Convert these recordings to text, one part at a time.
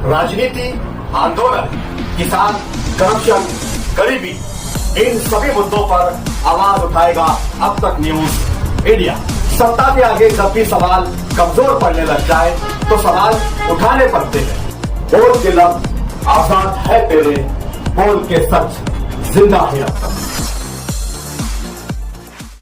राजनीति, आंदोलन, किसान, करप्शन, गरीबी, इन सभी मुद्दों पर आवाज उठाएगा अब तक न्यूज इंडिया। सत्ता के आगे जब भी सवाल कमजोर पड़ने लग जाए तो सवाल उठाने पड़ते हैं। बोल के लफ्ज आजाद है तेरे, बोल के सच जिंदा है अब तक।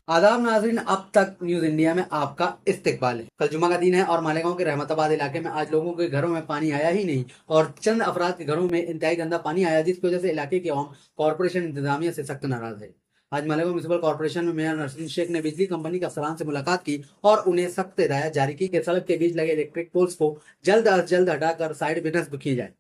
आदाब नाज़रीन, अब तक न्यूज इंडिया में आपका इस्तकबाल है। कल जुमा का दिन है और मालेगांव के रहमताबाद इलाके में आज लोगों के घरों में पानी आया ही नहीं और चंद अफराद के घरों में इंतहाई गंदा पानी आया, जिसकी वजह से इलाके की आवाम कॉरपोरेशन इंतजामिया से सख्त नाराज है। आज मालेगांव म्यूनिसिपल कॉर्पोरेशन में मेयर नरसिम शेख ने बिजली कंपनी के अफसरान से मुलाकात की और उन्हें सख्त हिदायत जारी की कि सड़क के बीच लगे इलेक्ट्रिक पोल्स को जल्द अज जल्द हटाकर साइड बिजनेस की जाए।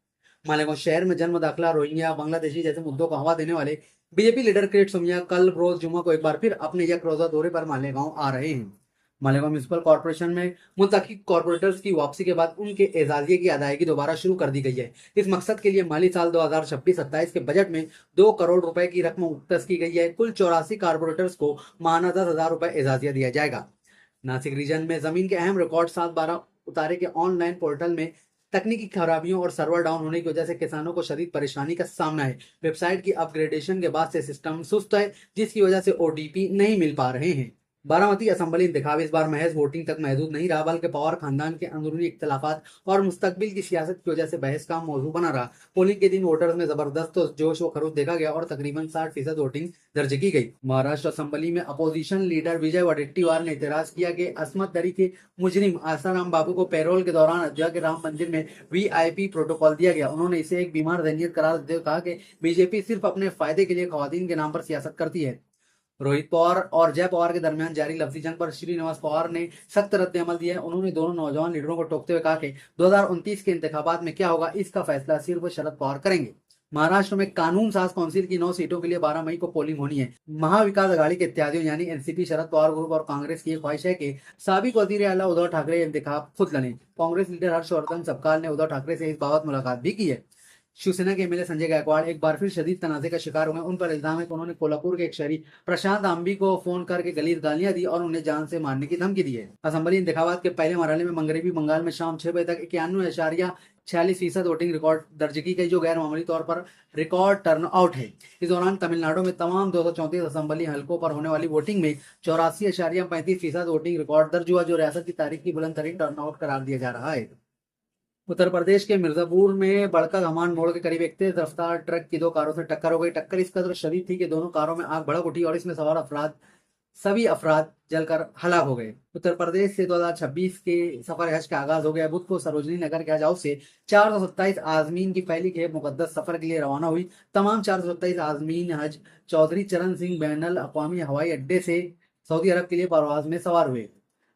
मालेगांव शहर में जन्म दाखिला, रोहिंग्या, बांग्लादेशी जैसे मुद्दों को हवा देने वाले बीजेपी लीडर किरीट सोमैया कल रोज जुमा को एक बार फिर अपने एक रोजा दौरे पर मालेगांव आ रहे हैं। मालेगांव म्यूनिसिपल कॉर्पोरेशन में मुल्तकी कॉर्पोरेटर्स की वापसी के बाद उनके एजाजिये की अदायगी दोबारा शुरू कर दी गई है। इस मकसद के लिए माली साल 2026-27 के बजट में 2 करोड़ रुपए की रकम मुख्तस की गई है। कुल 84 कॉर्पोरेटर्स को माहाना 10,000 रुपए एजाजिया दिया जाएगा। नासिक रीजन में जमीन के अहम रिकॉर्ड 7/12 उतारे के ऑनलाइन पोर्टल में तकनीकी खराबियों और सर्वर डाउन होने की वजह से किसानों को शदीद परेशानी का सामना है। वेबसाइट की अपग्रेडेशन के बाद से सिस्टम सुस्त है, जिसकी वजह से ओटीपी नहीं मिल पा रहे हैं। बारामती असेंबली इंतखाब इस बार महज वोटिंग तक महदूद नहीं रहा, बल्कि पवार खानदान के अंदरूनी इख्तलाफात और मुस्तकबिल की सियासत की वजह से बहस का मौजू बना रहा। पोलिंग के दिन वोटर्स में जबरदस्त जोश व खरूश देखा गया और तकरीबन 60% वोटिंग दर्ज की गई। महाराष्ट्र असेंबली में अपोजिशन लीडर विजय वडेट्टीवार ने एतराज किया कि असमत दरी के मुजरिम आसाराम बाबू को पैरोल के दौरान अयोध्या के राम मंदिर में वीआईपी प्रोटोकॉल दिया गया। उन्होंने इसे एक बीमार ज़हनियत करार देते हुए कहा कि बीजेपी सिर्फ अपने फायदे के लिए खवातीन के नाम पर सियासत करती है। रोहित पवार और जय पवार के दरमियान जारी लफ्जी जंग पर श्रीनिवास पवार ने सख्त रद्द-ए-अमल दिया है। उन्होंने दोनों नौजवान लीडरों को टोकते हुए कहा कि 2029 के इंतखाबात में क्या होगा, इसका फैसला सिर्फ शरद पवार करेंगे। महाराष्ट्र में कानून साज काउंसिल की 9 सीटों के लिए 12 मई को पोलिंग होनी है। महाविकास अघाड़ी के इत्यादियों यानी एनसीपी, शरद पवार ग्रुप और कांग्रेस की ख्वाहिश है कि साबिक वजीर आला उद्धव ठाकरे इंतखाब खुद लड़ें। कांग्रेस लीडर हर्षवर्धन सपकाल ने उद्धव ठाकरे से इस बाबत मुलाकात भी की है। शिवसेना के एमएलए संजय गायकवाड़ एक बार फिर शदीद तनाजे का शिकार हुए। उन पर इल्जाम है कि उन्होंने कोल्हापुर के एक शहरी प्रशांत आंबी को फोन करके गलीज गालियां दी और उन्हें जान से मारने की धमकी दी है। असेंबली इंतखाबात के पहले मरहले में मगरबी बंगाल में शाम 6 बजे तक 91.46% वोटिंग रिकॉर्ड दर्ज की गई, जो गैर मामूली तौर पर रिकॉर्ड टर्नआउट है। इस दौरान तमिलनाडु में तमाम 234 असेंबली हलकों पर होने वाली वोटिंग में 84.35% वोटिंग रिकॉर्ड दर्ज हुआ, जो रियासत की तारीख की बुलंद तरीन टर्नआउट करार दिया जा रहा है। उत्तर प्रदेश के मिर्जापुर में बड़का घमान मोड़ के करीब एक तेज रफ्तार ट्रक की 2 कारों से टक्कर हो गई। टक्कर इस कदर शदीद थी कि दोनों कारों में आग भड़क उठी और इसमें सवार सभी अफराद जलकर हलाक हो गए। उत्तर प्रदेश से 2026 के सफर हज का आगाज हो गया। बुध को सरोजनी नगर के हज हाउस से 427 आजमीन की पहली खेप मुकद्दस सफर के लिए रवाना हुई। तमाम 427 आजमीन हज चौधरी चरण सिंह बैनुल अक़वामी हवाई अड्डे से सऊदी अरब के लिए परवाज में सवार हुए।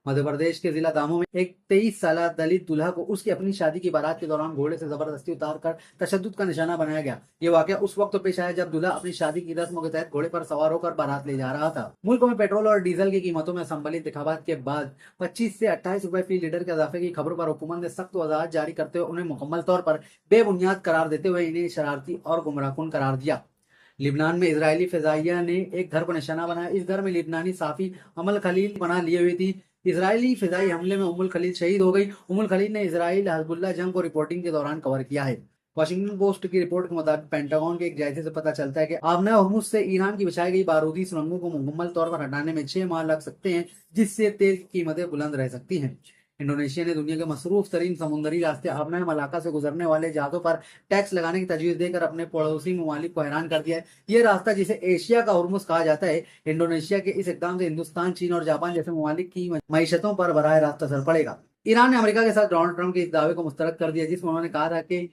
मध्य प्रदेश के जिला दामों में एक 23 साल दलित दूल्हा को उसकी अपनी शादी की बारात के दौरान घोड़े से जबरदस्ती उतारकर तशद्दुद का निशाना बनाया गया। ये वाकया उस वक्त पेश आया जब दूल्हा अपनी शादी की रस्मों के तहत घोड़े पर सवार होकर बारात ले जा रहा था। मुल्क में पेट्रोल और डीजल की कीमतों में असेंबली इंतखाबात के बाद 25 से 28 रुपए फी लीटर के इजाफे की खबरों पर हुकूमत ने सख्त वजाहत जारी करते हुए उन्हें मुकम्मल तौर पर बेबुनियाद करार देते हुए इन्हें शरारती और गुमराहकुन करार दिया। लिबनान में इजरायली फिजाइया ने एक घर को निशाना बनाया। इस घर में लिबनानी साफी अमल खलील पनाह लिए हुई थी। इजरायली फिजाई हमले में उम्मुल खलील शहीद हो गई। उम्मुल खलील ने इजराइल हिजबुल्लाह जंग को रिपोर्टिंग के दौरान कवर किया है। वाशिंगटन पोस्ट की रिपोर्ट के मुताबिक पेंटागन के एक जायजे से पता चलता है कि आबना हुर्मुज से ईरान की बिछाई गई बारूदी सुरंगों को मुकम्मल तौर पर हटाने में 6 माह लग सकते हैं, जिससे तेल की कीमतें बुलंद रह सकती हैं। इंडोनेशिया ने दुनिया के मसरूफ तरीन समुद्री रास्ते आबना मलाका से गुजरने वाले जहाजों पर टैक्स लगाने की तजवीज देकर अपने पड़ोसी ममालिक को हैरान कर दिया है। ये रास्ता, जिसे एशिया का हुर्मुज कहा जाता है, इंडोनेशिया के इस इकदाम से हिंदुस्तान, चीन और जापान जैसे ममालिक की मईशतों पर बराह रास्त असर पड़ेगा। ईरान ने अमेरिका के साथ डोनाल्ड ट्रंप के इस दावे को मुस्तरद कर दिया, जिसमें उन्होंने कहा था कि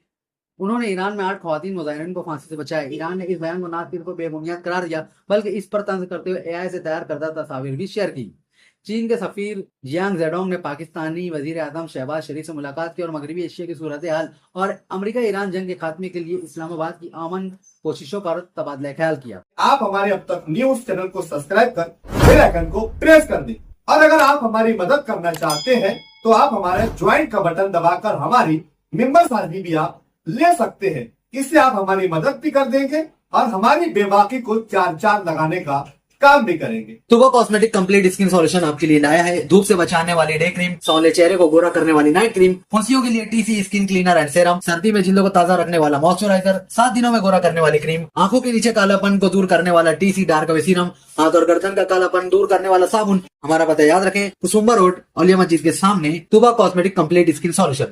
उन्होंने ईरान में 8 खवातीन मुजाहिरीन को फांसी से बचाया। ईरान ने इस बयान को न सिर्फ बेबुनियाद करार दिया, बल्कि इस पर तंज करते हुए एआई से तैयार करदा तस्वीर भी शेयर की। चीन के सफीर जियांग जेडोंग ने पाकिस्तानी वजीर आजम शहबाज शरीफ से मुलाकात की और मगरबी एशिया की सूरत हाल और अमेरिका ईरान जंग के खात्मे के लिए इस्लामाबाद की अमन कोशिशों पर तबादला ख्याल किया। आप हमारे अब तक न्यूज चैनल को सब्सक्राइब कर बेल आइकन को प्रेस कर दें और अगर आप हमारी मदद करना चाहते हैं तो आप हमारे ज्वाइन का बटन दबाकर हमारी मेंबर्स आदमी भी आप ले सकते हैं। इससे आप हमारी मदद भी कर देंगे और हमारी बेबाकी को 4 चांद लगाने का काम भी करेंगे। तुबा कॉस्मेटिक कंप्लीट स्किन सॉल्यूशन आपके लिए लाया है धूप से बचाने वाली डे क्रीम, सौले चेहरे को गोरा करने वाली नाइट क्रीम, फुंसियों के लिए TC skin cleaner and serum, सर्दी में जिल्दों को ताजा रखने वाला मॉइस्चराइजर, 7 दिनों में गोरा करने वाली क्रीम, आंखों के नीचे कालापन को दूर करने वाला टीसी डार्क वे सीरम, हाथ और गर्दन का कालापन दूर करने वाला साबुन। हमारा पता याद रखें, कुसुम्बा रोड, औलिया मस्जिद के सामने, तुबा कॉस्मेटिक कंप्लीट स्किन सॉल्यूशन।